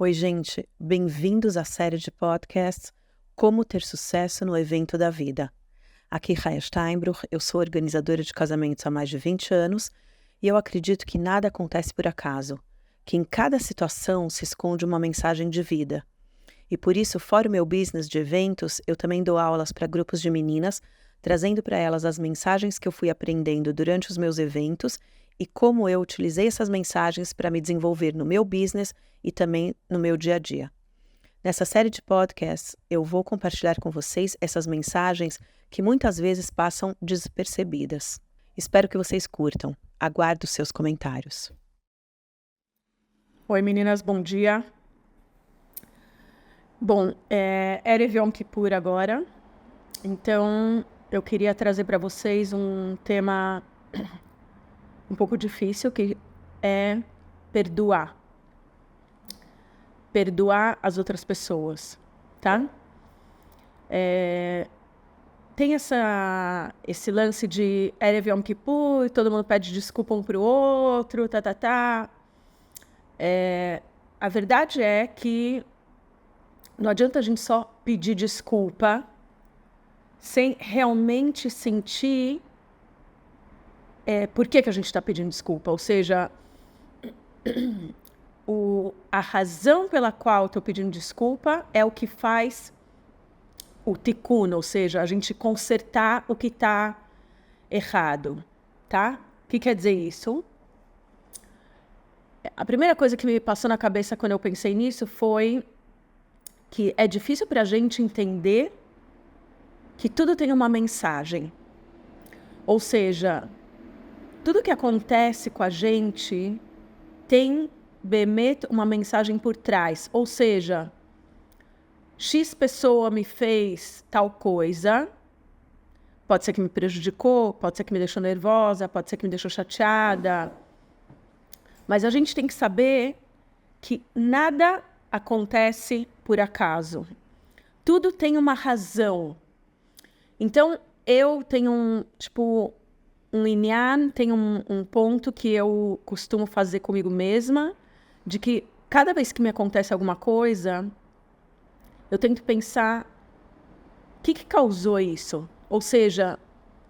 Oi, gente, bem-vindos à série de podcasts Como Ter Sucesso no Evento da Vida. Aqui Raya Steinbruch, eu sou organizadora de casamentos há mais de 20 anos e eu acredito que nada acontece por acaso, que em cada situação se esconde uma mensagem de vida. E por isso, fora o meu business de eventos, eu também dou aulas para grupos de meninas, trazendo para elas as mensagens que eu fui aprendendo durante os meus eventos e como eu utilizei essas mensagens para me desenvolver no meu business e também no meu dia a dia. Nessa série de podcasts, eu vou compartilhar com vocês essas mensagens que muitas vezes passam despercebidas. Espero que vocês curtam. Aguardo os seus comentários. Oi, meninas, bom dia. Bom, Erev Yom Kippur agora, então eu queria trazer para vocês um tema um pouco difícil, que é perdoar. Perdoar as outras pessoas, tá? Tem esse lance de Erev Yom Kippur, todo mundo pede desculpa um pro outro, A verdade é que não adianta a gente só pedir desculpa sem realmente sentir por que a gente está pedindo desculpa. Ou seja, a razão pela qual estou pedindo desculpa é o que faz o tikkun, ou seja, a gente consertar o que está errado, tá? O que quer dizer isso? A primeira coisa que me passou na cabeça quando eu pensei nisso foi que é difícil para a gente entender que tudo tem uma mensagem. Ou seja, tudo que acontece com a gente tem, bemet, uma mensagem por trás. Ou seja, X pessoa me fez tal coisa, pode ser que me prejudicou, pode ser que me deixou nervosa, pode ser que me deixou chateada. Mas a gente tem que saber que nada acontece por acaso. Tudo tem uma razão. Então, eu tenho um inyan, tenho um ponto que eu costumo fazer comigo mesma, de que cada vez que me acontece alguma coisa, eu tento pensar o que causou isso. Ou seja,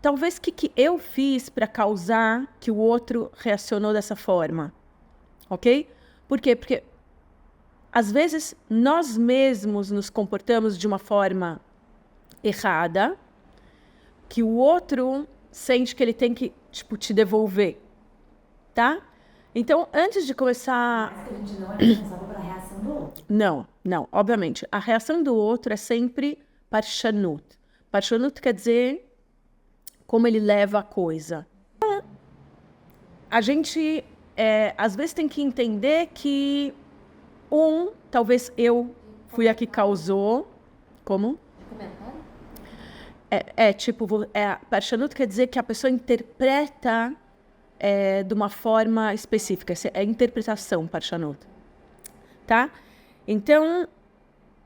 talvez o que eu fiz para causar que o outro reacionou dessa forma. Ok? Por quê? Porque às vezes nós mesmos nos comportamos de uma forma errada, que o outro sente que ele tem que, te devolver, tá? Então, antes de começar... Mas que a gente não é responsável pela reação do outro. Não, obviamente. A reação do outro é sempre parshanut. Parshanut quer dizer como ele leva a coisa. Então, a gente, às vezes, tem que entender que talvez eu fui a que causou... Como? Comentário? Parshanut quer dizer que a pessoa interpreta de uma forma específica. É interpretação, Parshanut. Tá? Então,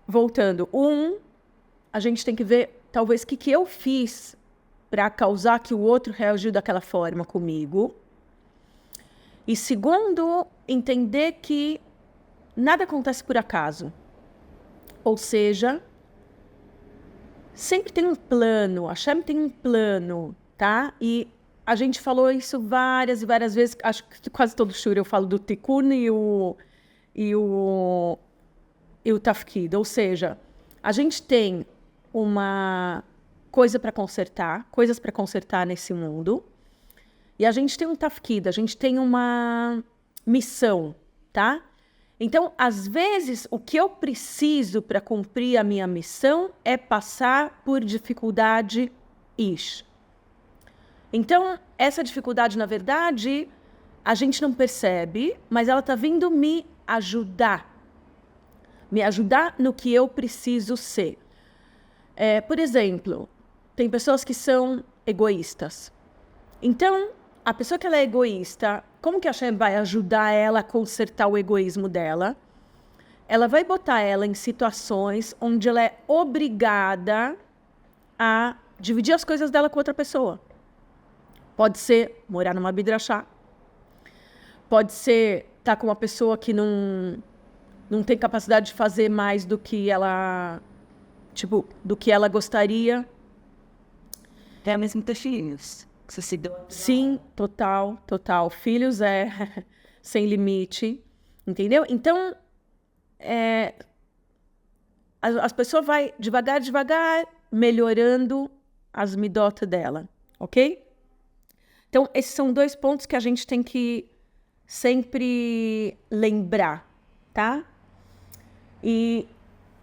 voltando. A gente tem que ver, talvez, o que eu fiz para causar que o outro reagiu daquela forma comigo. E segundo, entender que nada acontece por acaso. Ou seja... Sempre tem um plano, a Hashem tem um plano, tá? E a gente falou isso várias e várias vezes, acho que quase todo shur eu falo do tikkun e o tafkid. Ou seja, a gente tem uma coisa para consertar, coisas para consertar nesse mundo, e a gente tem um tafkid, a gente tem uma missão, tá? Então, às vezes, o que eu preciso para cumprir a minha missão é passar por dificuldade X. Então, essa dificuldade, na verdade, a gente não percebe, mas ela está vindo me ajudar. Me ajudar no que eu preciso ser. Por exemplo, tem pessoas que são egoístas. Então, a pessoa que ela é egoísta, como que a Hashem vai ajudar ela a consertar o egoísmo dela? Ela vai botar ela em situações onde ela é obrigada a dividir as coisas dela com outra pessoa. Pode ser morar numa bidrashá. Pode ser estar com uma pessoa que não não tem capacidade de fazer mais do que ela, tipo, do que ela gostaria. Até mesmo ter filhos. Que você se deu. Sim, total, total. Filhos é sem limite, entendeu? Então, as pessoas vai devagar, melhorando as midot dela, ok? Então, esses são 2 pontos que a gente tem que sempre lembrar, tá? E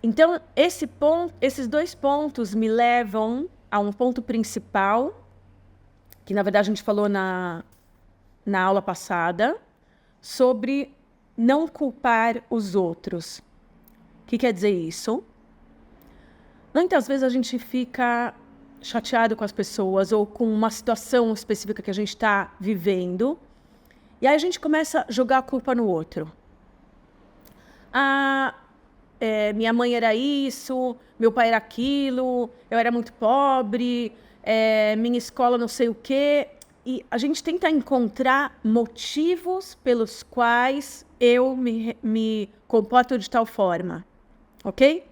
então, esses 2 pontos me levam a um ponto principal, que na verdade a gente falou na aula passada, sobre não culpar os outros. O que quer dizer isso? Muitas vezes a gente fica chateado com as pessoas ou com uma situação específica que a gente está vivendo, e aí a gente começa a jogar a culpa no outro. Minha mãe era isso, meu pai era aquilo, eu era muito pobre, minha escola não sei o quê. E a gente tenta encontrar motivos pelos quais eu me comporto de tal forma, ok?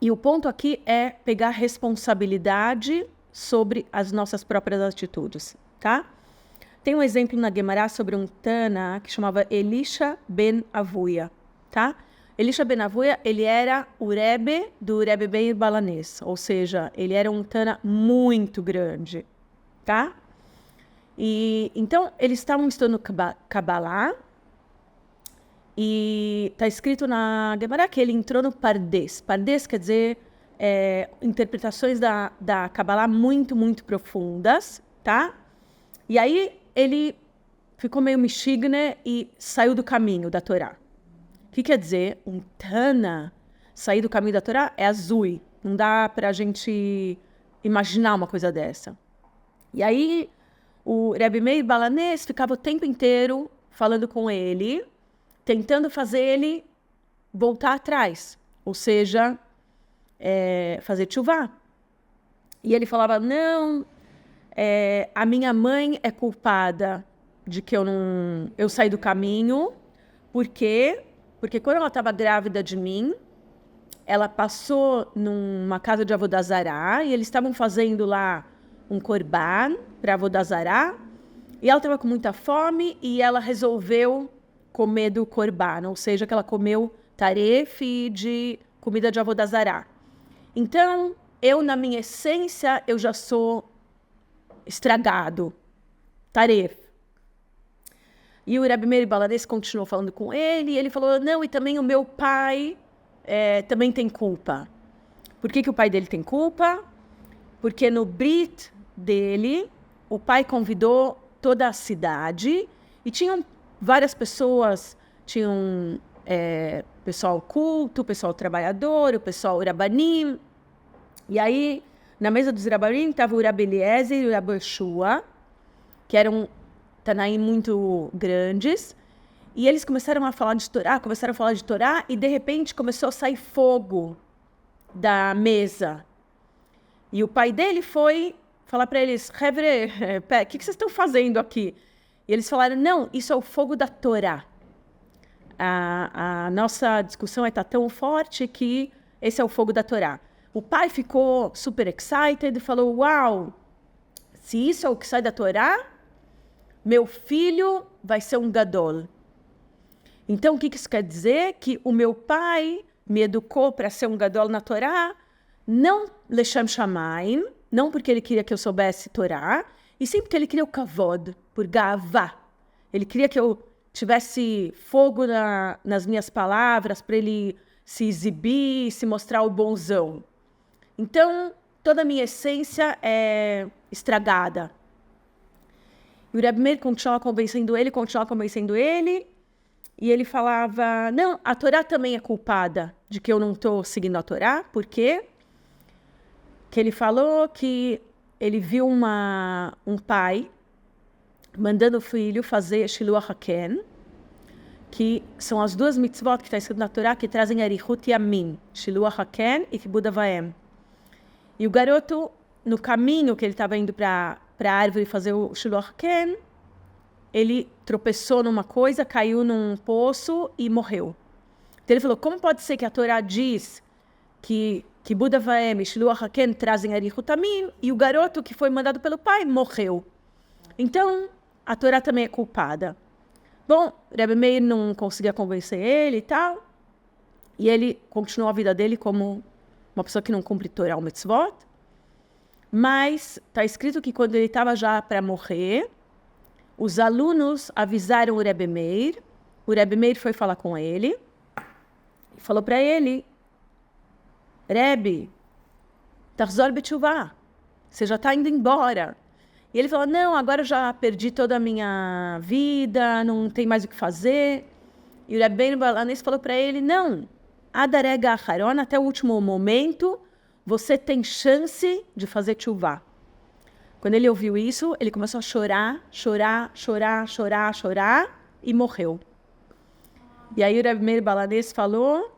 E o ponto aqui é pegar responsabilidade sobre as nossas próprias atitudes, tá? Tem um exemplo na Guemará sobre um Tana que chamava Elisha ben Avuya, tá? Elisha ben Avuya, ele era o Rebbe do Rebbe Meir Balanés, ou seja, ele era um Tana muito grande, tá? E então eles estavam estudando Kabbalah e está escrito na Guemará que ele entrou no Pardes. Pardes quer dizer interpretações da Kabbalah muito, muito profundas, tá? E aí ele ficou meio mexigne e saiu do caminho da Torá. O que quer dizer? Um Tana sair do caminho da Torá é azul. Não dá para a gente imaginar uma coisa dessa. E aí o Rebbe Meir Balanés ficava o tempo inteiro falando com ele, tentando fazer ele voltar atrás, ou seja, fazer tchuvá. E ele falava, não, a minha mãe é culpada de que eu saí do caminho, porque quando ela estava grávida de mim, ela passou numa casa de Avodah Zará, e eles estavam fazendo lá um korban para Avodah Zará, e ela estava com muita fome, e ela resolveu comer do korban, ou seja, que ela comeu tarefe de comida de Avodah Zará. Então, na minha essência, eu já sou estragado, tarefe. E o Rebbe Meir Balanés continuou falando com ele, e ele falou, não, e também o meu pai também tem culpa. Por que o pai dele tem culpa? Porque no Brit dele, o pai convidou toda a cidade, e tinham várias pessoas, tinham pessoal culto, pessoal trabalhador, o pessoal Rabanim. E aí, na mesa dos Rabanim, estava o Rabbi Eliezer e o Rabbi Yeshua, que eram Tanaim muito grandes, e eles começaram a falar de Torá, e de repente começou a sair fogo da mesa. E o pai dele foi falar para eles, Hevre, o que vocês estão fazendo aqui? E eles falaram, não, isso é o fogo da Torá. A nossa discussão está tão forte que esse é o fogo da Torá. O pai ficou super excited e falou, uau, se isso é o que sai da Torá, meu filho vai ser um gadol. Então, o que isso quer dizer? Que o meu pai me educou para ser um gadol na Torá, não lechem shamayim, não porque ele queria que eu soubesse Torá, e sim porque ele queria o kavod, por gavá. Ele queria que eu tivesse fogo nas minhas palavras, para ele se exibir, se mostrar o bonzão. Então, toda a minha essência é estragada. E o Rebbe Meir continuava convencendo ele, e ele falava, não, a Torá também é culpada de que eu não estou seguindo a Torá, por quê? Que ele falou que ele viu um pai mandando o filho fazer Shiluach HaKen, que são as 2 mitzvot que está escrito na Torá, que trazem Arichut Yamin, Shiluach HaKen e Kibud Avaim. E o garoto, no caminho que ele estava indo para a árvore fazer o Shiluach HaKen, ele tropeçou numa coisa, caiu num poço e morreu. Então ele falou, como pode ser que a Torá diz que Buda Vaem e Shiluach Haken trazem Arichut Tamim e o garoto que foi mandado pelo pai morreu? Então, a Torá também é culpada. Bom, Rebbe Meir não conseguia convencer ele e tal, e ele continuou a vida dele como uma pessoa que não cumpre Torá ou Mitzvot, mas está escrito que quando ele estava já para morrer, os alunos avisaram o Rebbe Meir foi falar com ele, e falou para ele, Rebbe, Tachzor Betshuvah, você já está indo embora. E ele falou, não, agora eu já perdi toda a minha vida, não tem mais o que fazer. E o Rebbe Balanês falou para ele, não, Adarega Aharon, até o último momento, você tem chance de fazer tchuvah. Quando ele ouviu isso, ele começou a chorar e morreu. E aí o Rebbe Balanês falou,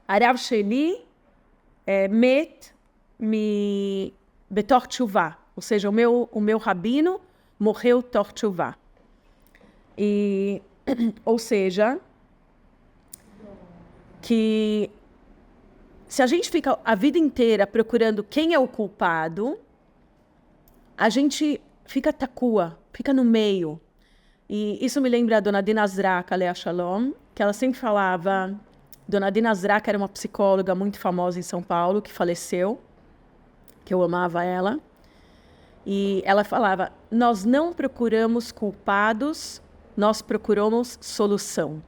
Arav Sheli met mi betor tchuvah. Ou seja, o meu rabino morreu tor tchuvah. E, ou seja, que se a gente fica a vida inteira procurando quem é o culpado, a gente fica tacua, fica no meio. E isso me lembra a Dona Dina Zrak, Alea Shalom, que ela sempre falava... Dona Dina Zrak era uma psicóloga muito famosa em São Paulo, que faleceu, que eu amava ela. E ela falava, nós não procuramos culpados, nós procuramos solução.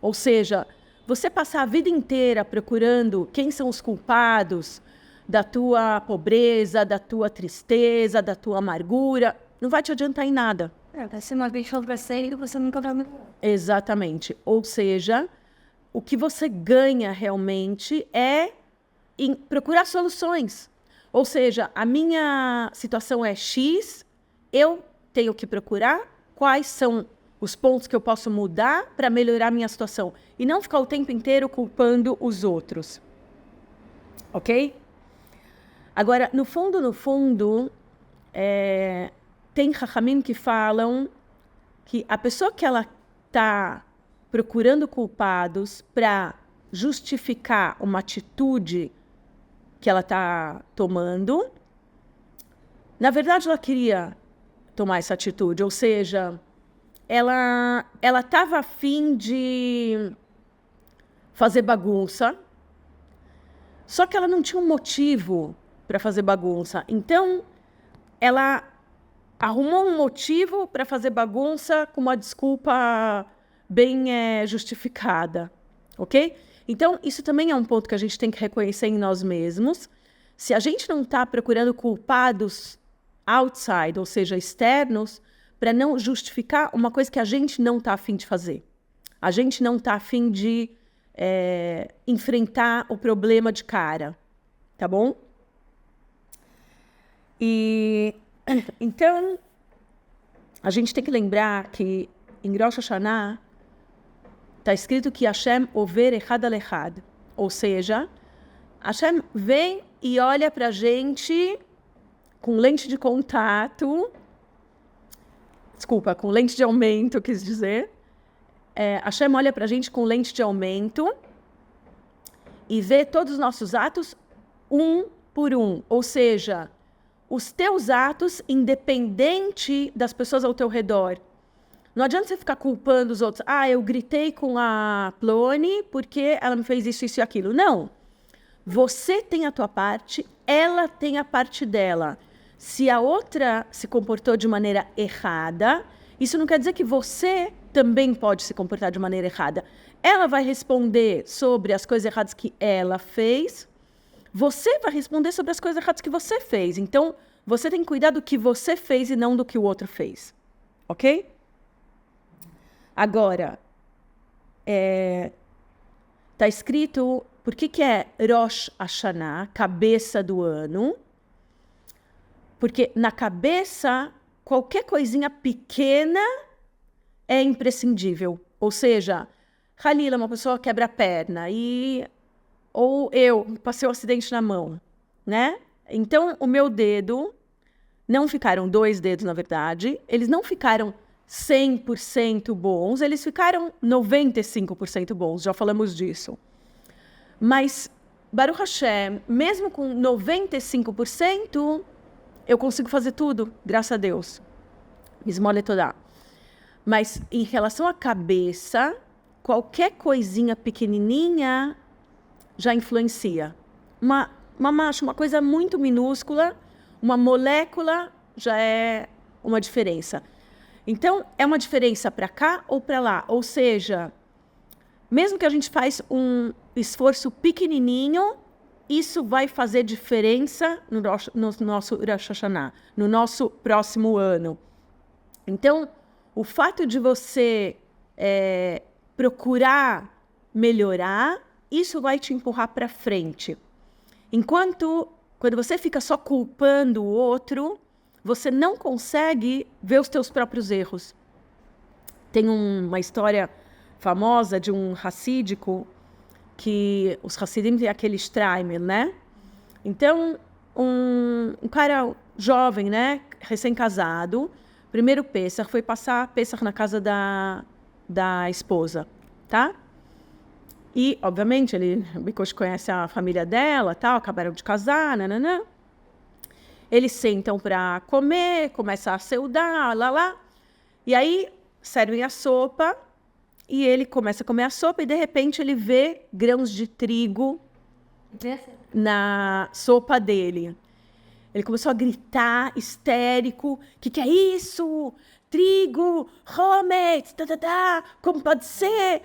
Ou seja, você passar a vida inteira procurando quem são os culpados da tua pobreza, da tua tristeza, da tua amargura, não vai te adiantar em nada. Vai ser uma vez que você nunca vai melhorar. Exatamente. Ou seja, o que você ganha realmente é em procurar soluções. Ou seja, a minha situação é X, eu tenho que procurar quais são os pontos que eu posso mudar para melhorar a minha situação. E não ficar o tempo inteiro culpando os outros. Ok? Agora, no fundo, tem Chachamim que falam que a pessoa que ela está procurando culpados para justificar uma atitude que ela está tomando, na verdade ela queria tomar essa atitude, ou seja, ela estava a fim de fazer bagunça, só que ela não tinha um motivo para fazer bagunça. Então, ela arrumou um motivo para fazer bagunça com uma desculpa bem justificada, ok? Então, isso também é um ponto que a gente tem que reconhecer em nós mesmos. Se a gente não está procurando culpados outside, ou seja, externos, para não justificar uma coisa que a gente não está a fim de fazer. A gente não está a fim de enfrentar o problema de cara, tá bom? E então, a gente tem que lembrar que em Rosh Hashanah está escrito que Hashem over echad al echad, ou seja, Hashem vem e olha para a gente com lente de contato, com lente de aumento, quis dizer. Hashem olha para a gente com lente de aumento e vê todos os nossos atos um por um, ou seja, os teus atos independente das pessoas ao teu redor. Não adianta você ficar culpando os outros. Eu gritei com a Plone porque ela me fez isso, isso e aquilo. Não. Você tem a tua parte, ela tem a parte dela. Se a outra se comportou de maneira errada, isso não quer dizer que você também pode se comportar de maneira errada. Ela vai responder sobre as coisas erradas que ela fez. Você vai responder sobre as coisas erradas que você fez. Então, você tem que cuidar do que você fez e não do que o outro fez. Ok? Agora, está escrito, por que é Rosh Hashanah, cabeça do ano? Porque na cabeça, qualquer coisinha pequena é imprescindível. Ou seja, Halila, uma pessoa quebra a perna, ou eu passei um acidente na mão, né? Então, o meu dedo não ficaram 2 dedos, na verdade, eles não ficaram 100% bons, eles ficaram 95% bons, já falamos disso. Mas, Baruch Hashem, mesmo com 95%, eu consigo fazer tudo, graças a Deus. Mismole Torá. Mas, em relação à cabeça, qualquer coisinha pequenininha já influencia. Uma coisa muito minúscula, uma molécula já é uma diferença. Então, é uma diferença para cá ou para lá. Ou seja, mesmo que a gente faça um esforço pequenininho, isso vai fazer diferença no nosso Rosh Hashanah, no nosso próximo ano. Então, o fato de você procurar melhorar, isso vai te empurrar para frente. Quando você fica só culpando o outro, você não consegue ver os teus próprios erros. Tem uma história famosa de um racídico, que os Hassidim têm aquele Streimer, né? Então, um cara jovem, né? Recém-casado, primeiro Pessach, foi passar Pessach na casa da esposa, tá? E, obviamente, o Bikosh conhece a família dela, tal, acabaram de casar, nananã. Eles sentam para comer, começam a seudar, lá. E aí, servem a sopa, e ele começa a comer a sopa, e de repente ele vê grãos de trigo na sopa dele. Ele começou a gritar, histérico, que é isso? Trigo, Hometz, como pode ser?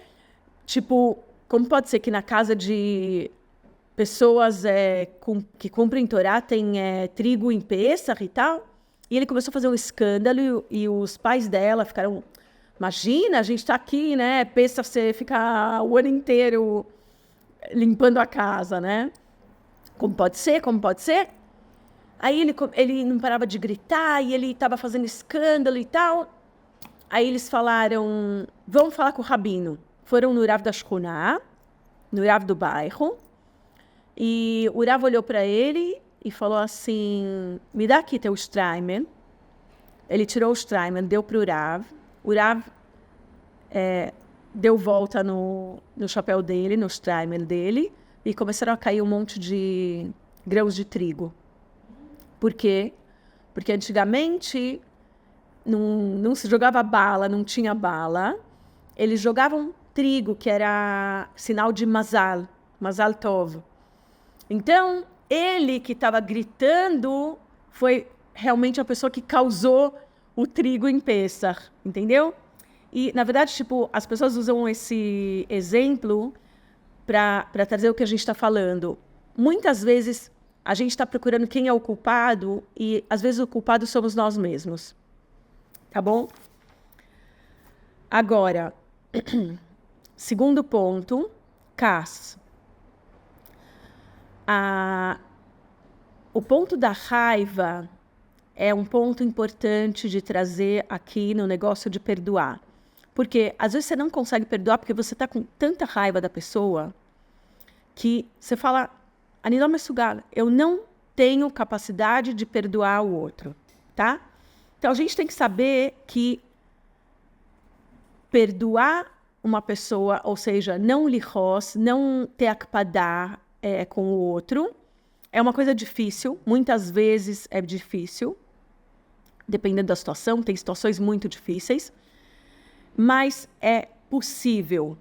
Tipo, como pode ser que na casa de pessoas que cumprem Torá tem trigo em Pessach e tal? E ele começou a fazer um escândalo, e os pais dela ficaram... Imagina, a gente está aqui, né? Pessach, você fica o ano inteiro limpando a casa, né? Como pode ser? Como pode ser? Aí ele não parava de gritar, e ele estava fazendo escândalo e tal. Aí eles falaram, vamos falar com o rabino. Foram no Rav da Shkuná, no Rav do bairro, e o Rav olhou para ele e falou assim, me dá aqui teu Streimer. Ele tirou o Streimer, deu para o Rav. O Rav deu volta no chapéu dele, no Streimer dele, e começaram a cair um monte de grãos de trigo. Por quê? Porque antigamente não se jogava bala, não tinha bala. Eles jogavam trigo, que era sinal de Mazal Tov. Então, ele que estava gritando foi realmente a pessoa que causou o trigo em Pessach, entendeu? E, na verdade, tipo, as pessoas usam esse exemplo para trazer o que a gente está falando. Muitas vezes, a gente está procurando quem é o culpado e, às vezes, o culpado somos nós mesmos. Tá bom? Agora, segundo ponto, Kas. O ponto da raiva é um ponto importante de trazer aqui no negócio de perdoar. Porque, às vezes, você não consegue perdoar porque você está com tanta raiva da pessoa que você fala, Aniló Messugal, eu não tenho capacidade de perdoar o outro, tá? Então, a gente tem que saber que perdoar uma pessoa, ou seja, não lihos, não ter akpadá com o outro, é uma coisa difícil, muitas vezes é difícil, dependendo da situação, tem situações muito difíceis, mas é possível.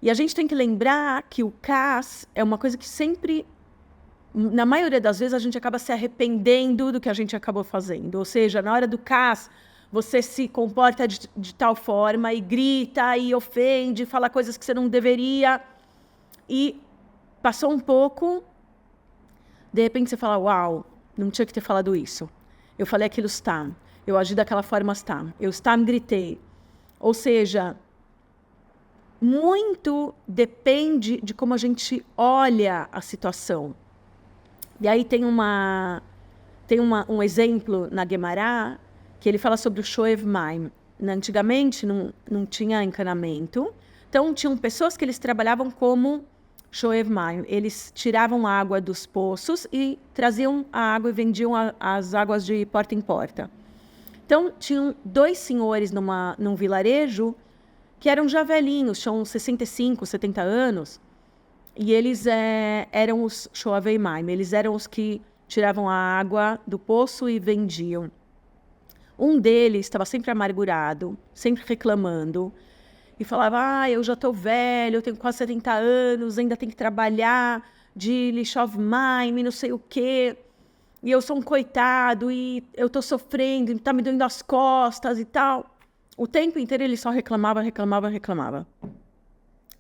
E a gente tem que lembrar que o Kas é uma coisa que sempre, na maioria das vezes, a gente acaba se arrependendo do que a gente acabou fazendo. Ou seja, na hora do Kas, você se comporta de tal forma e grita e ofende, fala coisas que você não deveria. E passou um pouco, de repente você fala, uau, não tinha que ter falado isso. Eu falei aquilo stam, eu agi daquela forma stam, eu stam gritei. Ou seja, muito depende de como a gente olha a situação. E aí tem um exemplo na Guemará, que ele fala sobre o Shoev Maim. Antigamente não tinha encanamento, então tinham pessoas que eles trabalhavam como Shoev Mayim. Eles tiravam a água dos poços e traziam a água e vendiam as águas de porta em porta. Então, tinham 2 senhores num vilarejo que eram já velhinhos, tinham 65, 70 anos, e eles eram os Shoevei Mayim, eles eram os que tiravam a água do poço e vendiam. Um deles estava sempre amargurado, sempre reclamando, e falava, eu já estou velho, eu tenho quase 70 anos, ainda tenho que trabalhar de Lishov Mayim, não sei o quê, e eu sou um coitado, e eu estou sofrendo, está me doendo as costas e tal. O tempo inteiro ele só reclamava.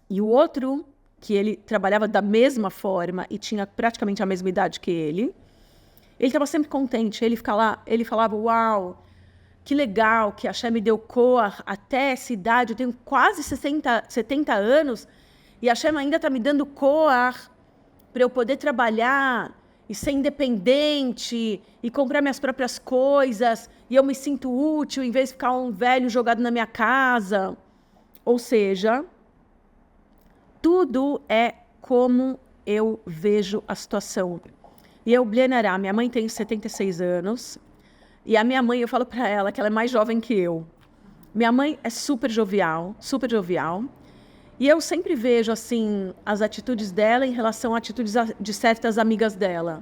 E o outro, que ele trabalhava da mesma forma e tinha praticamente a mesma idade que ele estava sempre contente. Ele falava, uau, que legal que a Hashem me deu Koach até essa idade, eu tenho quase 70 anos, e a Hashem ainda está me dando Koach para eu poder trabalhar e ser independente e comprar minhas próprias coisas, e eu me sinto útil em vez de ficar um velho jogado na minha casa. Ou seja, tudo é como eu vejo a situação. E eu, Blenará, minha mãe tem 76 anos, e a minha mãe, eu falo para ela que ela é mais jovem que eu. Minha mãe é super jovial, e eu sempre vejo, assim, as atitudes dela em relação a atitudes de certas amigas dela.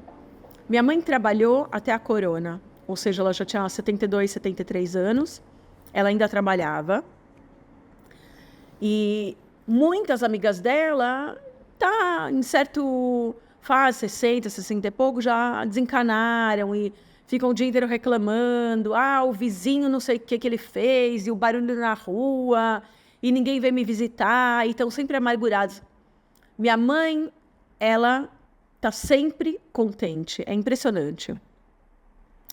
Minha mãe trabalhou até a corona, ou seja, ela já tinha 72, 73 anos, ela ainda trabalhava. E muitas amigas dela, em certo fase, 60, 60 e pouco, já desencanaram e ficam o dia inteiro reclamando. O vizinho não sei o que ele fez, e o barulho na rua, e ninguém vem me visitar, e estão sempre amargurados. Minha mãe, ela está sempre contente. É impressionante.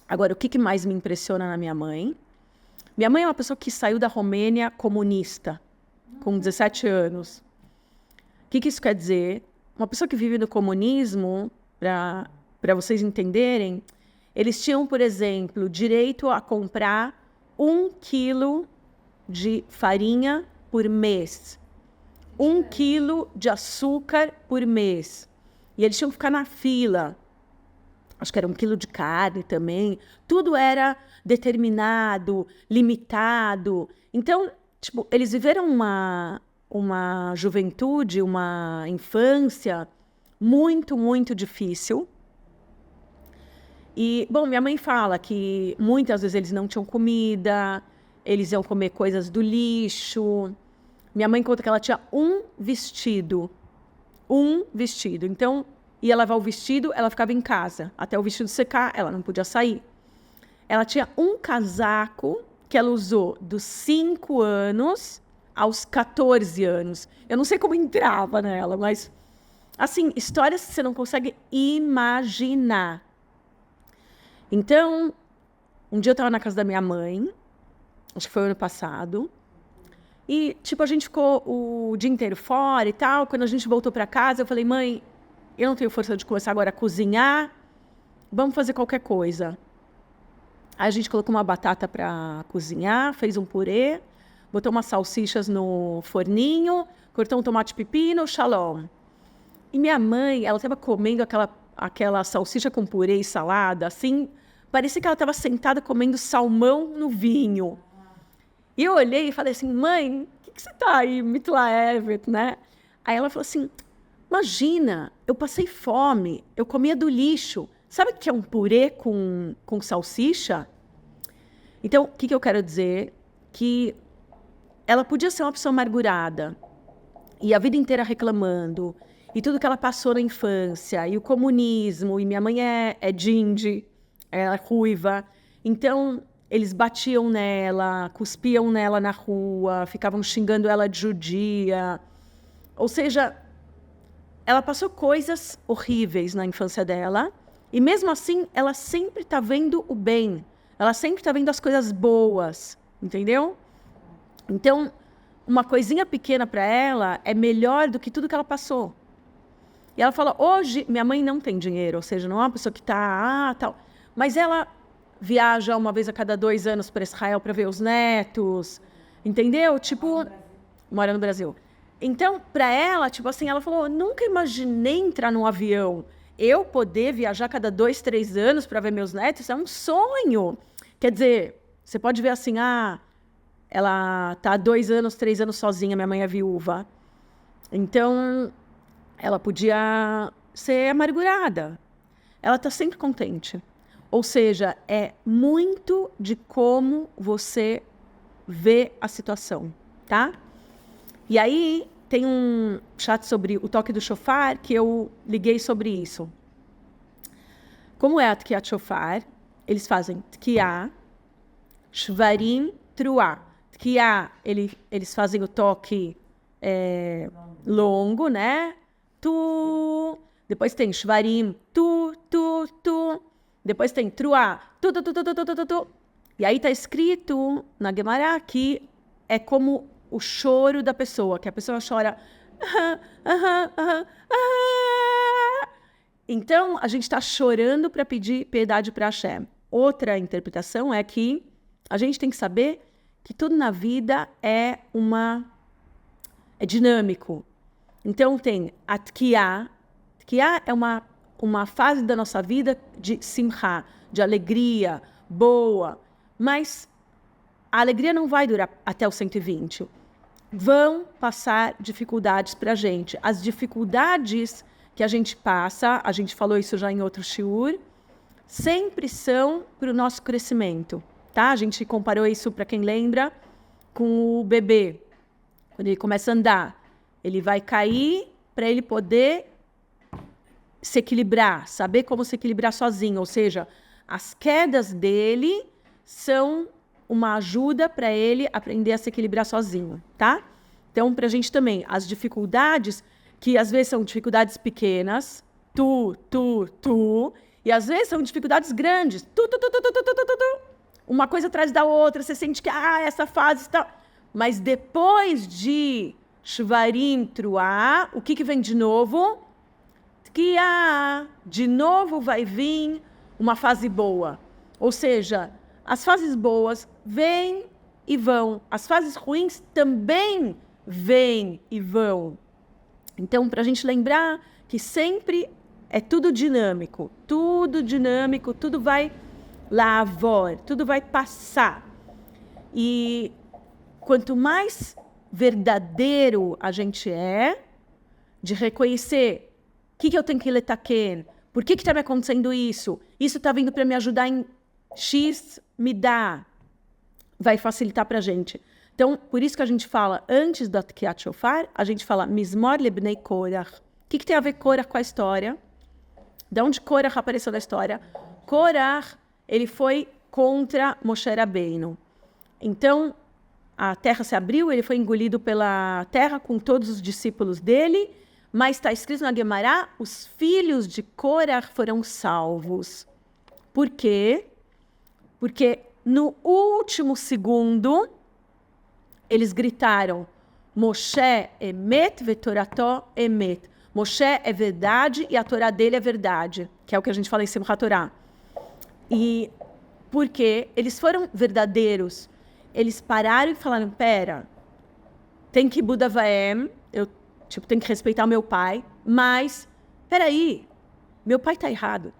Agora, o que mais me impressiona na minha mãe? Minha mãe é uma pessoa que saiu da Romênia comunista, com 17 anos. O que isso quer dizer? Uma pessoa que vive no comunismo, para vocês entenderem, eles tinham, por exemplo, direito a comprar 1 quilo de farinha por mês, 1 quilo de açúcar por mês. E eles tinham que ficar na fila. Acho que era 1 quilo de carne também. Tudo era determinado, limitado. Então, eles viveram uma juventude, uma infância muito, muito difícil. E, bom, minha mãe fala que muitas vezes eles não tinham comida, eles iam comer coisas do lixo. Minha mãe conta que ela tinha um vestido. Então, ia lavar o vestido, ela ficava em casa. Até o vestido secar, ela não podia sair. Ela tinha um casaco que ela usou dos 5 anos aos 14 anos. Eu não sei como entrava nela, mas, assim, histórias que você não consegue imaginar. Então, um dia eu estava na casa da minha mãe, acho que foi ano passado, e, a gente ficou o dia inteiro fora e tal. Quando a gente voltou para casa, eu falei, mãe, eu não tenho força de começar agora a cozinhar, vamos fazer qualquer coisa. Aí a gente colocou uma batata para cozinhar, fez um purê, botou umas salsichas no forninho, cortou um tomate pepino, shalom. E minha mãe, ela estava comendo aquela salsicha com purê e salada, assim, parecia que ela estava sentada comendo salmão no vinho. E eu olhei e falei assim, mãe, o que você está aí, mitlaevet, né? Aí ela falou assim, imagina, eu passei fome, eu comia do lixo. Sabe o que é um purê com salsicha? Então, o que eu quero dizer? Que ela podia ser uma pessoa amargurada, e a vida inteira reclamando, e tudo que ela passou na infância, e o comunismo, e minha mãe é dindi, ela é ruiva. Então, eles batiam nela, cuspiam nela na rua, ficavam xingando ela de judia. Ou seja, ela passou coisas horríveis na infância dela, e mesmo assim, ela sempre está vendo o bem. Ela sempre está vendo as coisas boas, entendeu? Então, uma coisinha pequena para ela é melhor do que tudo que ela passou. E ela fala, hoje, minha mãe não tem dinheiro, ou seja, não é uma pessoa que está, tal. Mas ela viaja uma vez a cada 2 anos para Israel para ver os netos, entendeu? Mora no Brasil. Então, para ela, tipo assim, ela falou, nunca imaginei entrar num avião. Eu poder viajar cada 2, 3 anos para ver meus netos é um sonho. Quer dizer, você pode ver assim, ela tá há 2 anos, 3 anos sozinha, minha mãe é viúva. Então, ela podia ser amargurada. Ela tá sempre contente. Ou seja, é muito de como você vê a situação, tá? E aí, tem um chat sobre o toque do shofar que eu liguei sobre isso. Como é a Tkiat Shofar? Eles fazem Tkiá, Shvarim, Truá. Tkiá, eles fazem o toque longo, né? Tu. Depois tem Shvarim, tu. Depois tem Truá, tu. E aí tá escrito na Gemara que é como o choro da pessoa, que a pessoa chora. Então, a gente está chorando para pedir piedade para Hashem. Outra interpretação é que a gente tem que saber que tudo na vida é dinâmico. Então, tem a Tkiá. Tkiá é uma fase da nossa vida de simcha, de alegria, boa. Mas a alegria não vai durar até os 120. Vão passar dificuldades para a gente. As dificuldades que a gente passa, a gente falou isso já em outro shiur, sempre são para o nosso crescimento, tá? A gente comparou isso, para quem lembra, com o bebê. Quando ele começa a andar, ele vai cair para ele poder se equilibrar, saber como se equilibrar sozinho. Ou seja, as quedas dele são uma ajuda para ele aprender a se equilibrar sozinho, tá? Então, para a gente também, as dificuldades, que às vezes são dificuldades pequenas, e às vezes são dificuldades grandes, uma coisa atrás da outra, você sente que, essa fase está... Mas depois de Shvarim, Truá, o que vem de novo? Que de novo vai vir uma fase boa. Ou seja, as fases boas vêm e vão. As fases ruins também vêm e vão. Então, para a gente lembrar que sempre é tudo dinâmico, tudo vai lavor, tudo vai passar. E quanto mais verdadeiro a gente é, de reconhecer o que eu tenho que letaken, por que está me acontecendo isso? Isso está vindo para me ajudar em X, me dá. Vai facilitar para a gente. Então, por isso que a gente fala, antes da Tkiat Shofar, a gente fala Mizmor lebnei Korach. O que tem a ver Korach com a história? De onde Korach apareceu na história? Korach, ele foi contra Moshe Rabbeinu. Então, a terra se abriu, ele foi engolido pela terra com todos os discípulos dele, mas está escrito na Gemara, os filhos de Korach foram salvos. Por quê? Porque no último segundo, eles gritaram, Moshe emet vetorató emet. Moshe é verdade e a Torá dele é verdade, que é o que a gente fala em Simchat Torá. E porque eles foram verdadeiros, eles pararam e falaram, pera, tem que Buda Vaem, eu tenho que respeitar o meu pai, mas, peraí, meu pai está errado.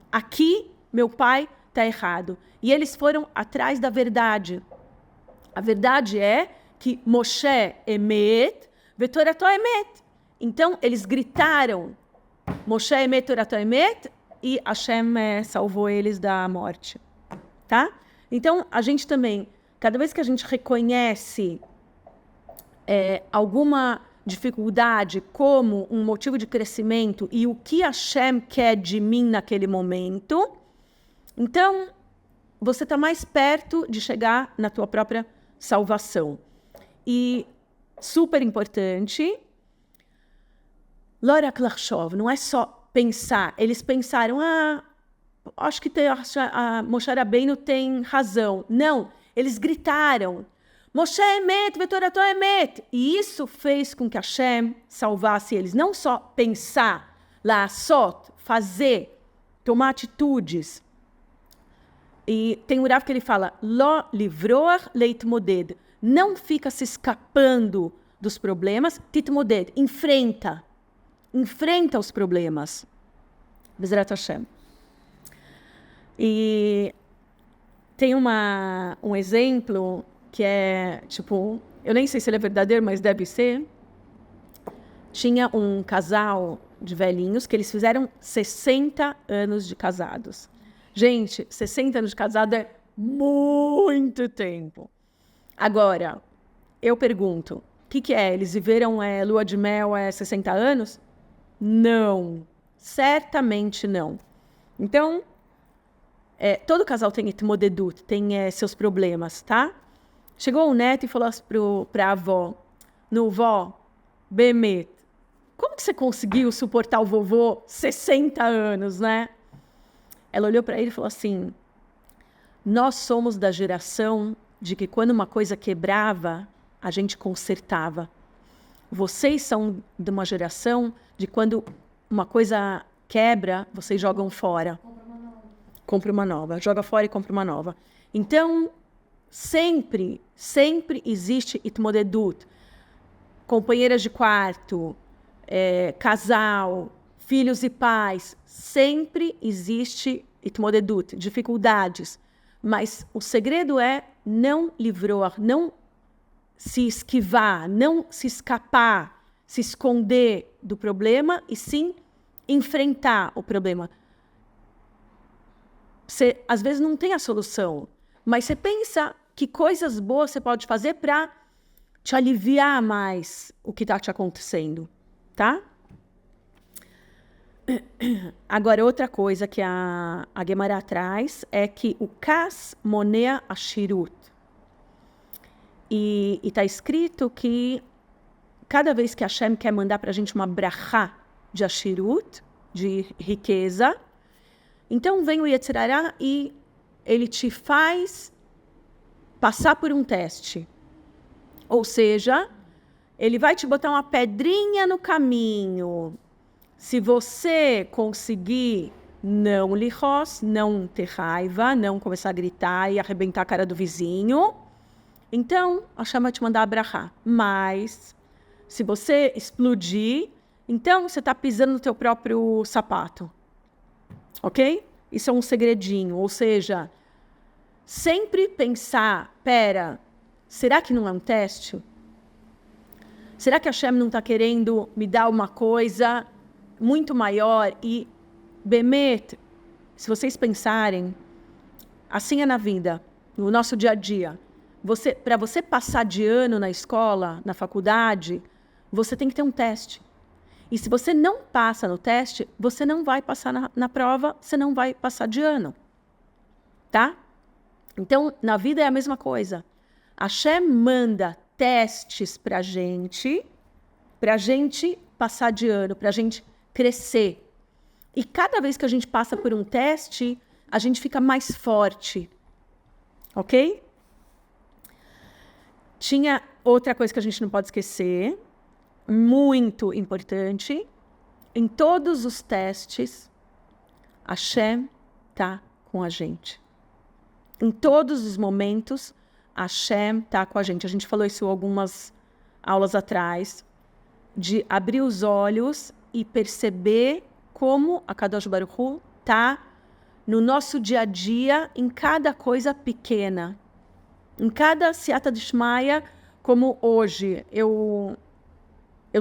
Aqui, meu pai está errado. E eles foram atrás da verdade. A verdade é que Moshe emet, vetorató emet. Então, eles gritaram, Moshe emet, vetorató emet, e Hashem salvou eles da morte. Tá? Então, a gente também, cada vez que a gente reconhece alguma dificuldade como um motivo de crescimento e o que Hashem quer de mim naquele momento, então, você está mais perto de chegar na tua própria salvação. E, super importante, Lora Klachov, não é só pensar. Eles pensaram, acho que a Moshe Rabbeinu tem razão. Não, eles gritaram, Moshe emet, vetorató emet. E isso fez com que Hashem salvasse eles. Não só pensar, la'asot, fazer, tomar atitudes. E tem um Rav que ele fala, lo livroar leitmoded. Não fica se escapando dos problemas, titmodet, enfrenta os problemas. Bezrat Hashem. E tem um exemplo que é, tipo, eu nem sei se ele é verdadeiro, mas deve ser. Tinha um casal de velhinhos que eles fizeram 60 anos de casados. Gente, 60 anos de casado é muito tempo. Agora, eu pergunto, o que é? Eles viveram lua de mel 60 anos? Não, certamente não. Então, todo casal tem itmodedut, tem seus problemas, tá? Chegou o neto e falou assim para a avó, vó, Bemet, como que você conseguiu suportar o vovô 60 anos, né? Ela olhou para ele e falou assim, nós somos da geração de que quando uma coisa quebrava, a gente consertava. Vocês são de uma geração de quando uma coisa quebra, vocês jogam fora. Compra uma nova. Joga fora e compra uma nova. Então, sempre existe itmodedut. Companheiras de quarto, casal, filhos e pais. Sempre existe itmodedut, dificuldades. Mas o segredo é não livrar, não se esquivar, não se escapar, se esconder do problema e sim enfrentar o problema. Você, às vezes, não tem a solução, mas você pensa que coisas boas você pode fazer para te aliviar mais o que está te acontecendo, tá? Agora, outra coisa que a Gemara traz é que o kas monea ashirut. E está escrito que cada vez que Hashem quer mandar para a gente uma brachá de ashirut, de riqueza, então vem o Yetzer Hara e ele te faz passar por um teste. Ou seja, ele vai te botar uma pedrinha no caminho. Se você conseguir não lirros, não ter raiva, não começar a gritar e arrebentar a cara do vizinho, então Hashem vai te mandar a brachá. Mas, se você explodir, então você está pisando no teu próprio sapato. Ok? Isso é um segredinho. Ou seja, sempre pensar, pera, será que não é um teste? Será que Hashem não está querendo me dar uma coisa muito maior? E, Bemet, se vocês pensarem, assim é na vida, no nosso dia a dia. Para você passar de ano na escola, na faculdade, você tem que ter um teste. E se você não passa no teste, você não vai passar na prova, você não vai passar de ano. Tá? Então, na vida é a mesma coisa. Hashem manda testes para a gente passar de ano, para a gente crescer. E cada vez que a gente passa por um teste, a gente fica mais forte. Ok? Tinha outra coisa que a gente não pode esquecer, muito importante. Em todos os testes, Hashem está com a gente. Em todos os momentos, Hashem está com a gente. A gente falou isso algumas aulas atrás, de abrir os olhos e perceber como a Kadosh Baruch Hu está no nosso dia a dia, em cada coisa pequena. Em cada Siyata Dishmaya, como hoje, eu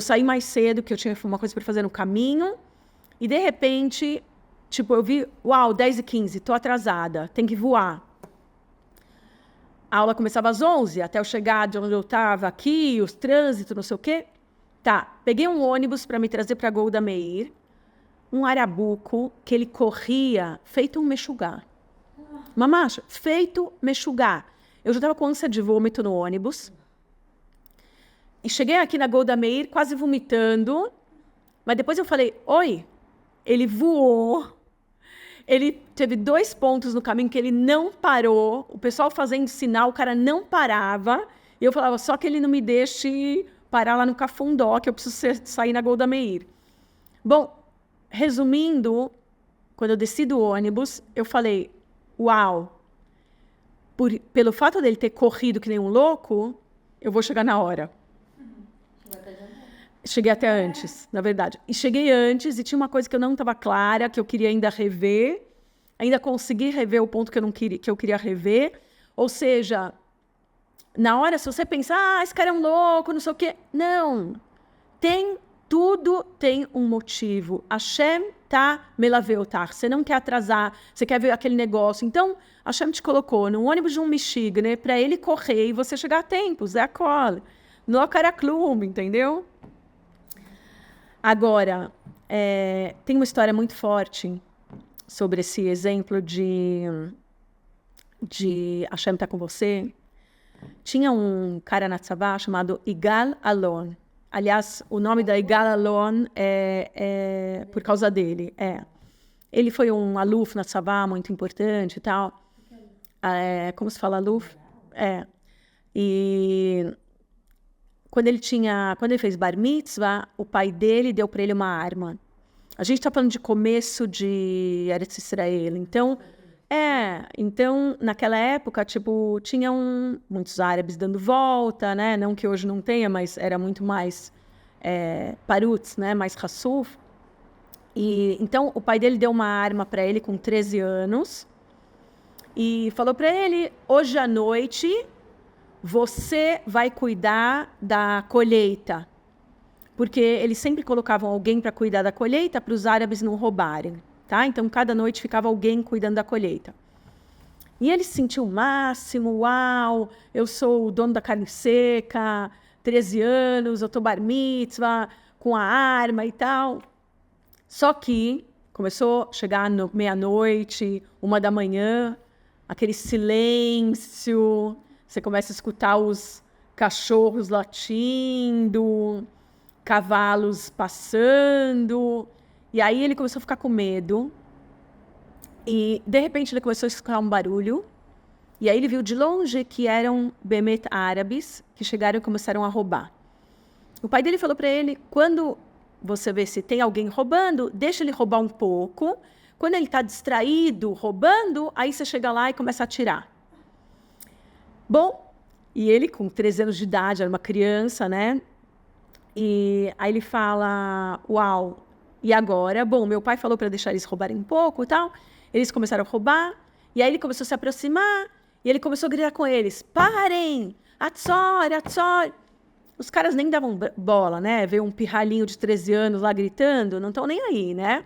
saí mais cedo, que eu tinha uma coisa para fazer no caminho, e de repente, tipo, eu vi, 10h15, estou atrasada, tem que voar. A aula começava às 11, até eu chegar de onde eu estava aqui, os trânsitos, não sei o quê. Tá, peguei um ônibus para me trazer para Golda Meir, um arabuco que ele corria feito um mexugá. Mamacha, feito mexugá. Eu já estava com ânsia de vômito no ônibus. E cheguei aqui na Golda Meir quase vomitando. Mas depois eu falei, oi, ele voou. Ele teve 2 pontos no caminho que ele não parou. O pessoal fazendo sinal, o cara não parava. E eu falava, só que ele não me deixe parar lá no Cafundó, que eu preciso sair na Golda Meir. Bom, resumindo, quando eu desci do ônibus, eu falei, uau, pelo fato dele ter corrido que nem um louco, eu vou chegar na hora. Cheguei até antes, na verdade. E cheguei antes e tinha uma coisa que eu não estava clara, que eu queria ainda rever. Ainda consegui rever o ponto que eu queria rever. Ou seja, na hora, se você pensar, esse cara é um louco, não sei o quê. Não. Tudo tem um motivo. Hashem tá melaveotar. Você não quer atrasar, você quer ver aquele negócio. Então, Hashem te colocou no ônibus de um Michigan para ele correr e você chegar a tempo. Zé Cole. No Caraklum, entendeu? Agora, tem uma história muito forte sobre esse exemplo de Hashem tá com você. Tinha um cara na Tzavá chamado Igal Alon. Aliás, o nome da Igal Alon é por causa dele. Ele foi um aluf na Tzavá, muito importante e tal. Como se fala aluf? E quando ele fez bar mitzvah, o pai dele deu para ele uma arma. A gente está falando de começo de Eretz Israel. Então, naquela época, tipo, tinham muitos árabes dando volta, né? Não que hoje não tenha, mas era muito mais parutz, né? Mais hassuf. E então o pai dele deu uma arma para ele com 13 anos e falou para ele: hoje à noite você vai cuidar da colheita. Porque eles sempre colocavam alguém para cuidar da colheita para os árabes não roubarem. Tá? Então, cada noite ficava alguém cuidando da colheita. E ele se sentiu o máximo, uau, eu sou o dono da carne seca, 13 anos, eu estou bar mitzvah, com a arma e tal. Só que começou a chegar meia-noite, 1h, aquele silêncio, você começa a escutar os cachorros latindo, cavalos passando, e aí ele começou a ficar com medo, e de repente ele começou a escutar um barulho, e aí ele viu de longe que eram bemet árabes que chegaram e começaram a roubar. O pai dele falou para ele: quando você vê se tem alguém roubando, deixa ele roubar um pouco, quando ele está distraído roubando, aí você chega lá e começa a atirar. Bom, e ele com 13 anos de idade, era uma criança, né? E aí ele fala: uau, e agora? Bom, meu pai falou para deixar eles roubarem um pouco e tal. Eles começaram a roubar, e aí ele começou a se aproximar, e ele começou a gritar com eles: parem! Atzor, Atzor! Os caras nem davam bola, né? Veio um pirralhinho de 13 anos lá gritando, não estão nem aí, né?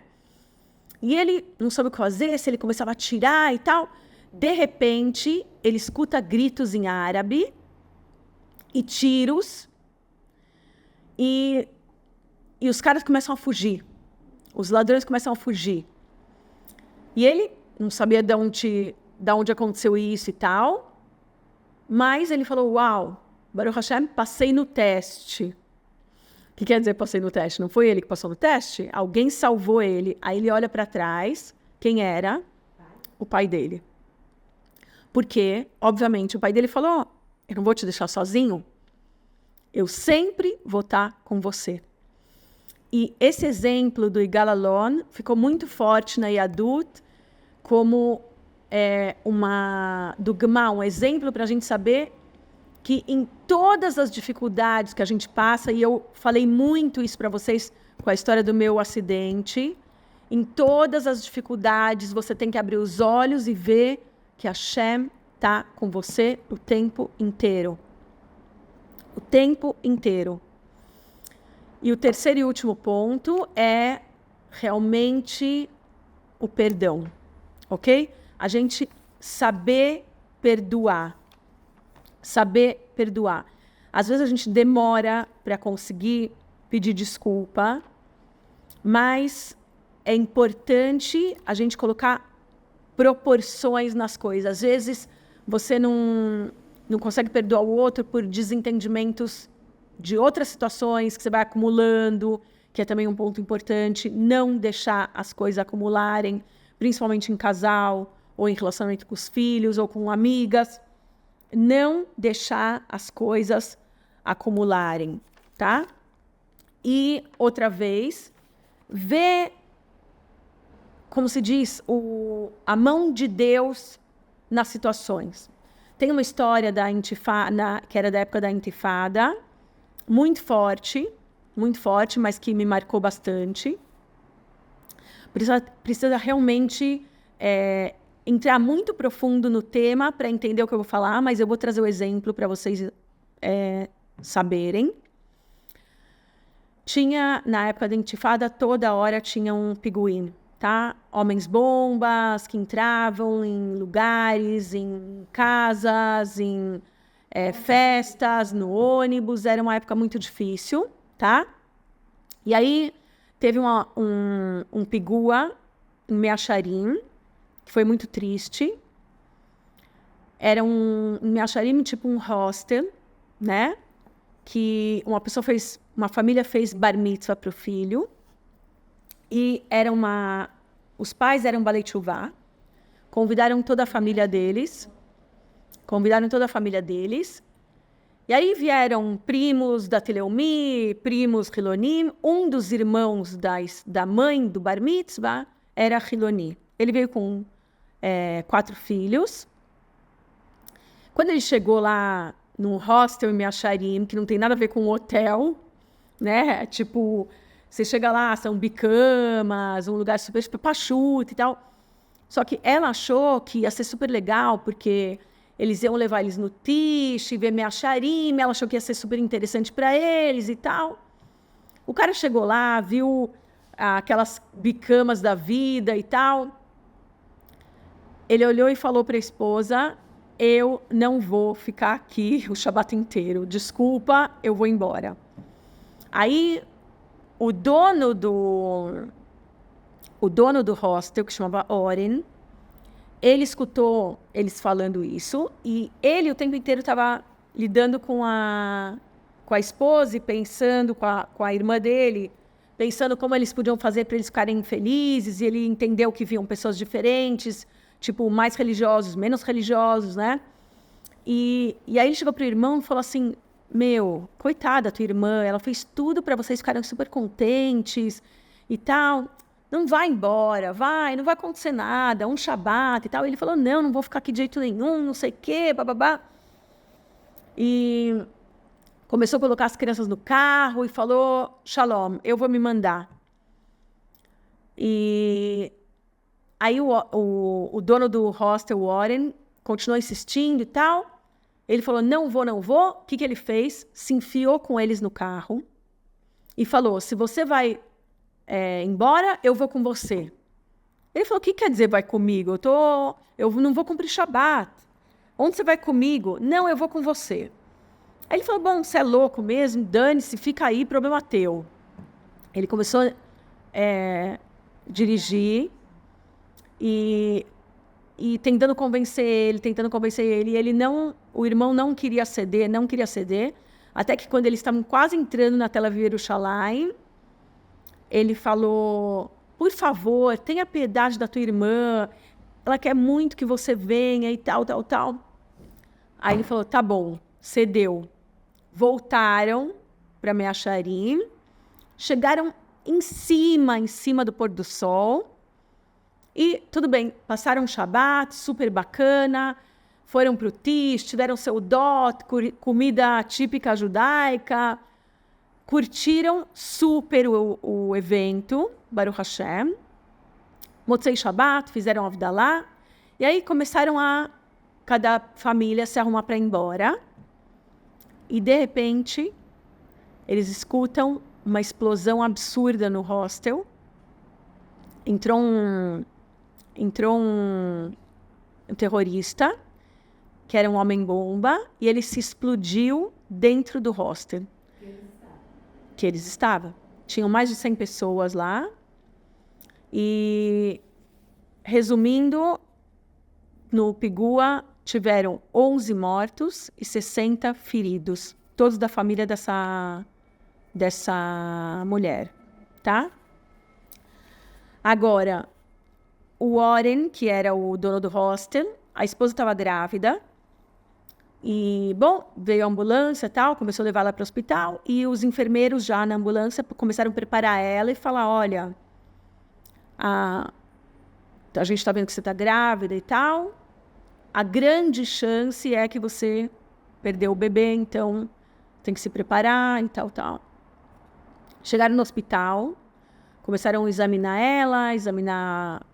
E ele não soube o que fazer, se ele começava a atirar e tal. De repente, ele escuta gritos em árabe e tiros, e os caras começam a fugir. Os ladrões começam a fugir. E ele não sabia de onde aconteceu isso e tal, mas ele falou: uau, Baruch Hashem, passei no teste. O que quer dizer passei no teste? Não foi ele que passou no teste? Alguém salvou ele. Aí ele olha para trás. Quem era? O pai dele. Porque, obviamente, o pai dele falou: eu não vou te deixar sozinho. Eu sempre vou estar com você. E esse exemplo do Igal Alon ficou muito forte na Yadut como do Gma, um exemplo para a gente saber que em todas as dificuldades que a gente passa, e eu falei muito isso para vocês com a história do meu acidente, em todas as dificuldades você tem que abrir os olhos e ver que Hashem está com você o tempo inteiro. O tempo inteiro. E o terceiro e último ponto é realmente o perdão, ok? A gente saber perdoar. Saber perdoar. Às vezes a gente demora para conseguir pedir desculpa, mas é importante a gente colocar proporções nas coisas. Às vezes você não consegue perdoar o outro por desentendimentos de outras situações que você vai acumulando, que é também um ponto importante. Não deixar as coisas acumularem, principalmente em casal, ou em relacionamento com os filhos, ou com amigas. Não deixar as coisas acumularem, tá? E, outra vez, ver, como se diz, a mão de Deus nas situações. Tem uma história da Intifada, que era da época da Intifada, muito forte, muito forte, mas que me marcou bastante. Precisa realmente entrar muito profundo no tema para entender o que eu vou falar, mas eu vou trazer o exemplo para vocês saberem. Tinha, na época da intifada, toda hora tinha um piguim, tá? Homens-bombas que entravam em lugares, em casas, em festas, no ônibus. Era uma época muito difícil, tá? E aí teve um pigua em Meacharim, que foi muito triste. Era em Meacharim, tipo um hostel, né? Que uma família fez bar mitzvah para o filho. E os pais eram balei tshuvá. Convidaram toda a família deles. E aí vieram primos da Teleumi, primos Hilonim. Um dos irmãos da mãe do bar mitzvah era Hiloni. Ele veio com 4 filhos. Quando ele chegou lá num hostel em Meacharim, que não tem nada a ver com um hotel, né? Tipo, você chega lá, são bicamas, um lugar super pachuta e tal. Só que ela achou que ia ser super legal, porque eles iam levar eles no Tish, ver Meacharim, ela achou que ia ser super interessante para eles e tal. O cara chegou lá, viu aquelas bicamas da vida e tal. Ele olhou e falou para a esposa: eu não vou ficar aqui o Shabat inteiro. Desculpa, eu vou embora. Aí, o dono do hostel, que chamava Oren, ele escutou eles falando isso, e ele o tempo inteiro estava lidando com a esposa e pensando com a irmã dele, pensando como eles podiam fazer para eles ficarem felizes, e ele entendeu que viam pessoas diferentes, tipo, mais religiosos, menos religiosos, né? E aí ele chegou pro irmão e falou assim: meu, coitada tua irmã, ela fez tudo para vocês ficarem super contentes e tal. Não vai embora, não vai acontecer nada, um Shabat e tal. E ele falou: não vou ficar aqui de jeito nenhum, não sei o quê, bababá. E começou a colocar as crianças no carro e falou: Shalom, eu vou me mandar. E aí o dono do hostel, Warren, continuou insistindo e tal. Ele falou: não vou. O que ele fez? Se enfiou com eles no carro e falou: se você vai embora, eu vou com você. Ele falou: o que quer dizer vai comigo? Eu não vou cumprir Shabat. Onde você vai comigo? Não, eu vou com você. Aí ele falou: bom, você é louco mesmo, dane-se, fica aí, problema teu. Ele começou a dirigir e tentando convencer ele, e o irmão não queria ceder, até que quando eles estavam quase entrando na Tel Aviv Yerushalayim, ele falou: por favor, tenha piedade da tua irmã, ela quer muito que você venha e tal. Aí ele falou: tá bom, cedeu. Voltaram para Meacharim, chegaram em cima do pôr do sol, e tudo bem, passaram um Shabat super bacana, foram para o Tish, tiveram seu dot, comida típica judaica, curtiram super o evento, Baruch Hashem. Motzei Shabat, fizeram Avdalá, e aí começaram cada família se arrumar para ir embora. E, de repente, eles escutam uma explosão absurda no hostel. Entrou um terrorista, que era um homem-bomba, e ele se explodiu dentro do hostel que eles estavam. Tinham mais de 100 pessoas lá. E, resumindo, no Pigua tiveram 11 mortos e 60 feridos, todos da família dessa mulher, tá? Agora, o Warren, que era o dono do hostel, a esposa estava grávida, e, bom, veio a ambulância e tal, começou a levar ela para o hospital, e os enfermeiros já na ambulância começaram a preparar ela e falar: olha, a gente está vendo que você está grávida e tal, a grande chance é que você perdeu o bebê, então tem que se preparar e tal. Chegaram no hospital, começaram a examinar ela, examinar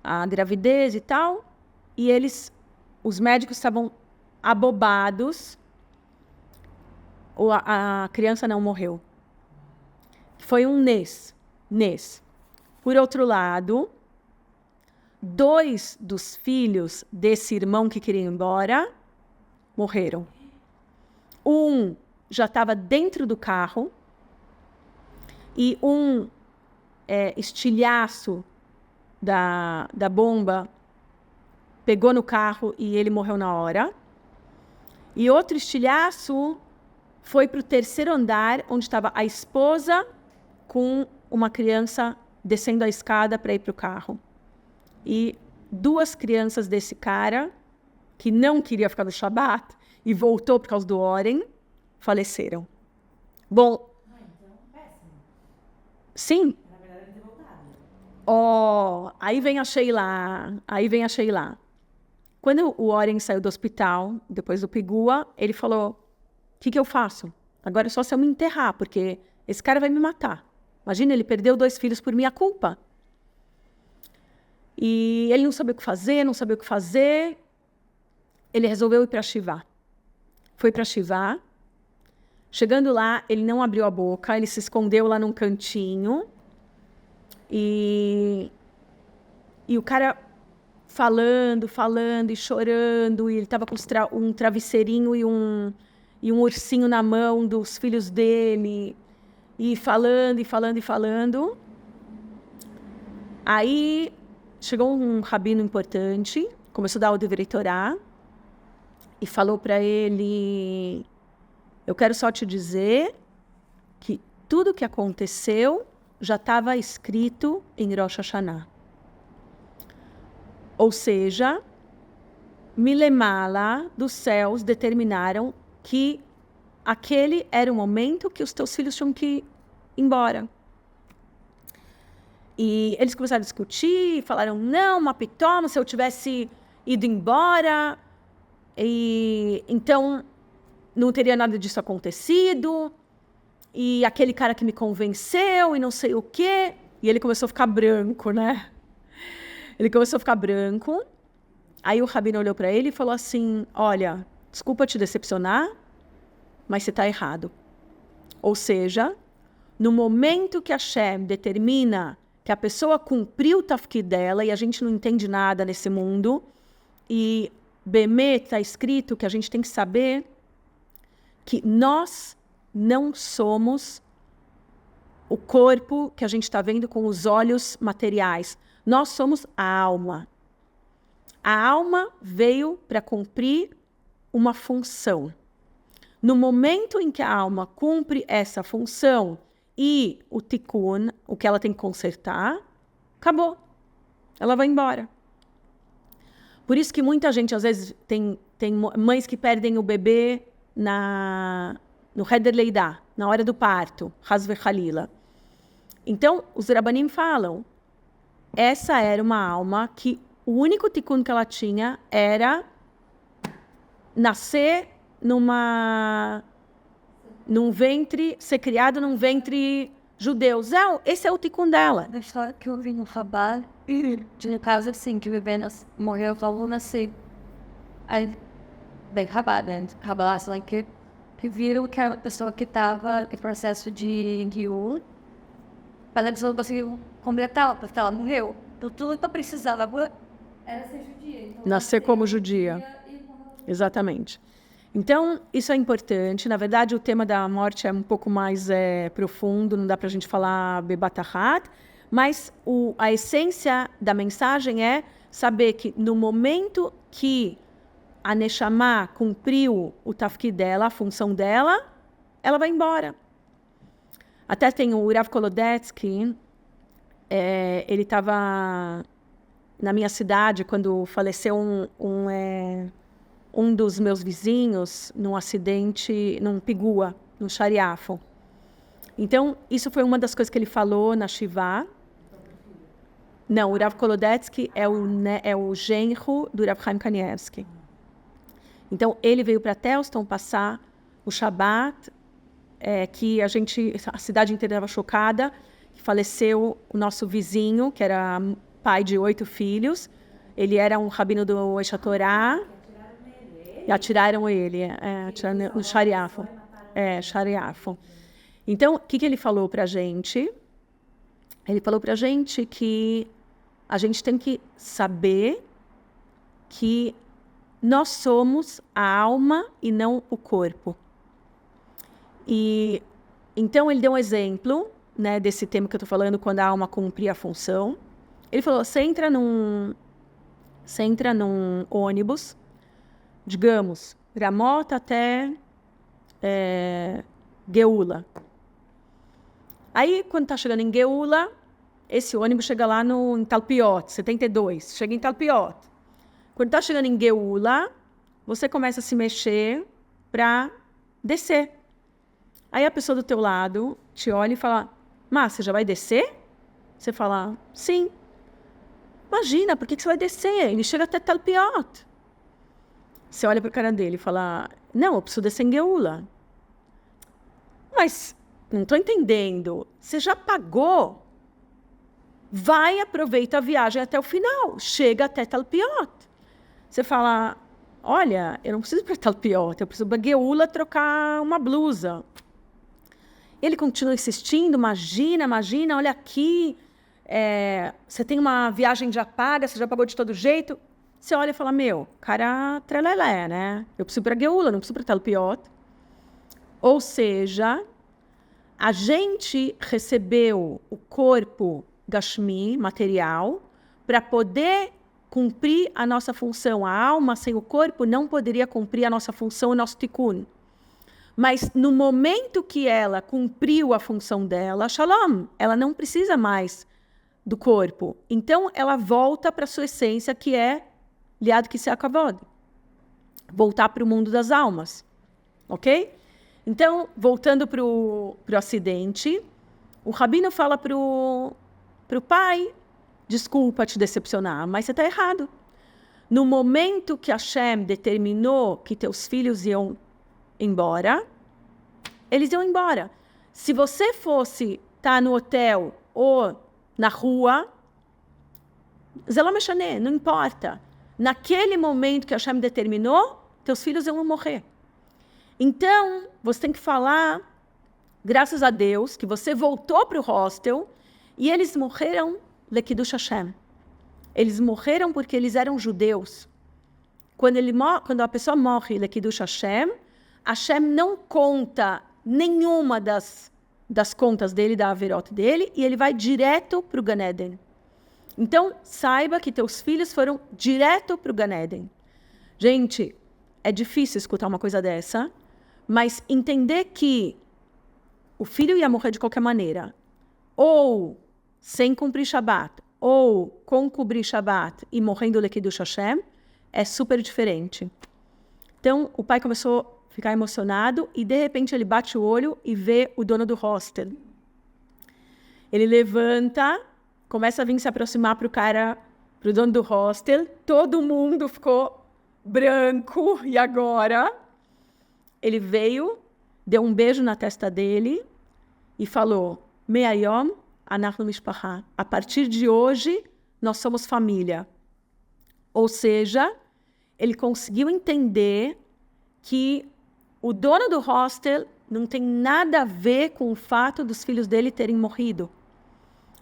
a gravidez e tal, e os médicos estavam abobados, a criança não morreu. Foi um NES. Por outro lado, 2 dos filhos desse irmão que queria ir embora morreram. Um já estava dentro do carro e um estilhaço da bomba pegou no carro e ele morreu na hora. E outro estilhaço foi para o 3º andar, onde estava a esposa com uma criança descendo a escada para ir para o carro. E 2 crianças desse cara, que não queria ficar no Shabat e voltou por causa do Oren, faleceram. Bom, sim. Aí vem a Sheila. Quando o Oren saiu do hospital, depois do Pigua, ele falou, o que eu faço? Agora é só se eu me enterrar, porque esse cara vai me matar. Imagina, ele perdeu 2 filhos por minha culpa. E ele não sabia o que fazer, ele resolveu ir para Shivá. Foi para Shivá. Chegando lá, ele não abriu a boca, ele se escondeu lá num cantinho. E o cara falando e chorando, e ele estava com um travesseirinho e um ursinho na mão dos filhos dele, e falando. Aí chegou um rabino importante, começou a dar o Divrei Torá, e falou para ele, eu quero só te dizer que tudo o que aconteceu já estava escrito em Rosh Hashanah. Ou seja, Milemala dos céus determinaram que aquele era o momento que os teus filhos tinham que ir embora. E eles começaram a discutir, falaram, não, Mapitoma, se eu tivesse ido embora, e então não teria nada disso acontecido, e aquele cara que me convenceu, e não sei o quê. E ele começou a ficar branco, né? Aí o rabino olhou para ele e falou assim, olha, desculpa te decepcionar, mas você está errado. Ou seja, no momento que a Hashem determina que a pessoa cumpriu o tafkid dela, e a gente não entende nada nesse mundo, e Bemet está escrito que a gente tem que saber que nós não somos o corpo que a gente está vendo com os olhos materiais. Nós somos a alma. A alma veio para cumprir uma função. No momento em que a alma cumpre essa função e o tikkun, o que ela tem que consertar, acabou. Ela vai embora. Por isso que muita gente, às vezes, tem mães que perdem o bebê no Heder Leidá, na hora do parto, Haz v'Chalila. Então, os Rabanim falam, essa era uma alma que o único tikkun que ela tinha era nascer num ventre, ser criado num ventre judeu. Esse é o tikkun dela. A história que eu vi no Rabat, de caso assim, que o bebê morreu, falou nascer. Aí, bem, Rabat, né? Rabat, que viram que a pessoa que estava em processo de Giur, mas a pessoa não conseguiu completar, porque ela morreu. Então, tudo que eu precisava era ser judia. Então, nascer como judia. Exatamente. Então, isso é importante. Na verdade, o tema da morte é um pouco mais profundo, não dá para a gente falar bebatahat, mas a essência da mensagem é saber que no momento que a Neshama cumpriu o tafkid dela, a função dela, ela vai embora. Até tem o Rav Kolodetsky, ele estava na minha cidade quando faleceu um dos meus vizinhos num acidente, num pigua, no Shariafo. Então, isso foi uma das coisas que ele falou na Shivá. Não, o Rav Kolodetsky é o genro do Rav Chaim Kanievsky. Então, ele veio para Telston passar o Shabat que a cidade inteira estava chocada, que faleceu o nosso vizinho, que era pai de 8 filhos. Ele era um rabino do Eixa-Torá. E atiraram ele, atiraram no Shariafo. Shariafo. Então, o que ele falou pra gente? Ele falou pra gente que a gente tem que saber que nós somos a alma e não o corpo. E então ele deu um exemplo, né, desse tema que eu estou falando, quando a alma cumpre a função. Ele falou, você entra num ônibus, digamos, Ramot até Geula. Aí, quando está chegando em Geula, esse ônibus chega lá em Talpiot, 72, chega em Talpiot. Quando está chegando em Geula, você começa a se mexer para descer. Aí a pessoa do teu lado te olha e fala, mas você já vai descer? Você fala, sim. Imagina, por que você vai descer? Ele chega até Talpiot. Você olha para o cara dele e fala, não, eu preciso descer em Geula. Mas não estou entendendo. Você já pagou? Vai, aproveita a viagem até o final. Chega até Talpiot. Você fala, olha, eu não preciso ir para Talpiot, eu preciso para Geula trocar uma blusa. Ele continua insistindo, imagina, olha aqui, você tem uma viagem já paga, você já pagou de todo jeito. Você olha e fala, meu, cara trelelé, né? Eu preciso ir para Geula, não preciso ir para Talpiot. Ou seja, a gente recebeu o corpo Gashmi, material, para poder cumprir a nossa função. A alma sem o corpo não poderia cumprir a nossa função, o nosso tikkun. Mas no momento que ela cumpriu a função dela, shalom, ela não precisa mais do corpo. Então, ela volta para a sua essência, que é liad kisei hakavod. Voltar para o mundo das almas. Ok? Então, voltando para o acidente, o rabino fala para o pai, desculpa te decepcionar, mas você está errado. No momento que Hashem determinou que teus filhos iam embora, eles iam embora. Se você fosse estar no hotel ou na rua, Zé lo mexané, não importa. Naquele momento que Hashem determinou, teus filhos iam morrer. Então, você tem que falar, graças a Deus, que você voltou para o hostel e eles morreram lekidush Hashem. Eles morreram porque eles eram judeus. Quando a pessoa morre lekidush Hashem, Hashem não conta nenhuma das contas dele, da averot dele, e ele vai direto para o Gan Eden. Então, saiba que teus filhos foram direto para o Gan Eden. Gente, é difícil escutar uma coisa dessa, mas entender que o filho ia morrer de qualquer maneira, ou sem cumprir Shabbat, ou com cumprir Shabbat e morrendo lekidush Hashem, é super diferente. Então, o pai começou a ficar emocionado e, de repente, ele bate o olho e vê o dono do hostel. Ele levanta, começa a vir se aproximar para o dono do hostel. Todo mundo ficou branco. E agora? Ele veio, deu um beijo na testa dele e falou, Me'ayom anachnu mishpacha. A partir de hoje, nós somos família. Ou seja, ele conseguiu entender que o dono do hostel não tem nada a ver com o fato dos filhos dele terem morrido.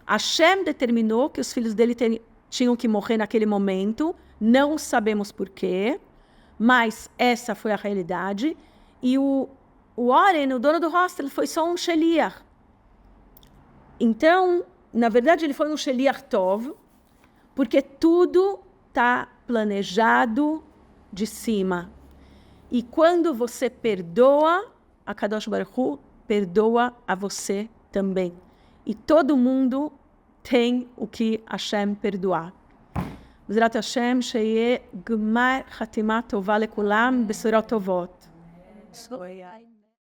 Hashem determinou que os filhos dele tinham que morrer naquele momento, não sabemos porquê, mas essa foi a realidade. E o Oren, o dono do hostel, foi só um sheliach. Então, na verdade, ele foi um sheliach tov, porque tudo está planejado de cima. E quando você perdoa, a Kadosh Baruch Hu perdoa a você também. E todo mundo tem o que Hashem perdoar. Bezrat Hashem, sheyeh gmar chatima tova lekulam besorot tovot.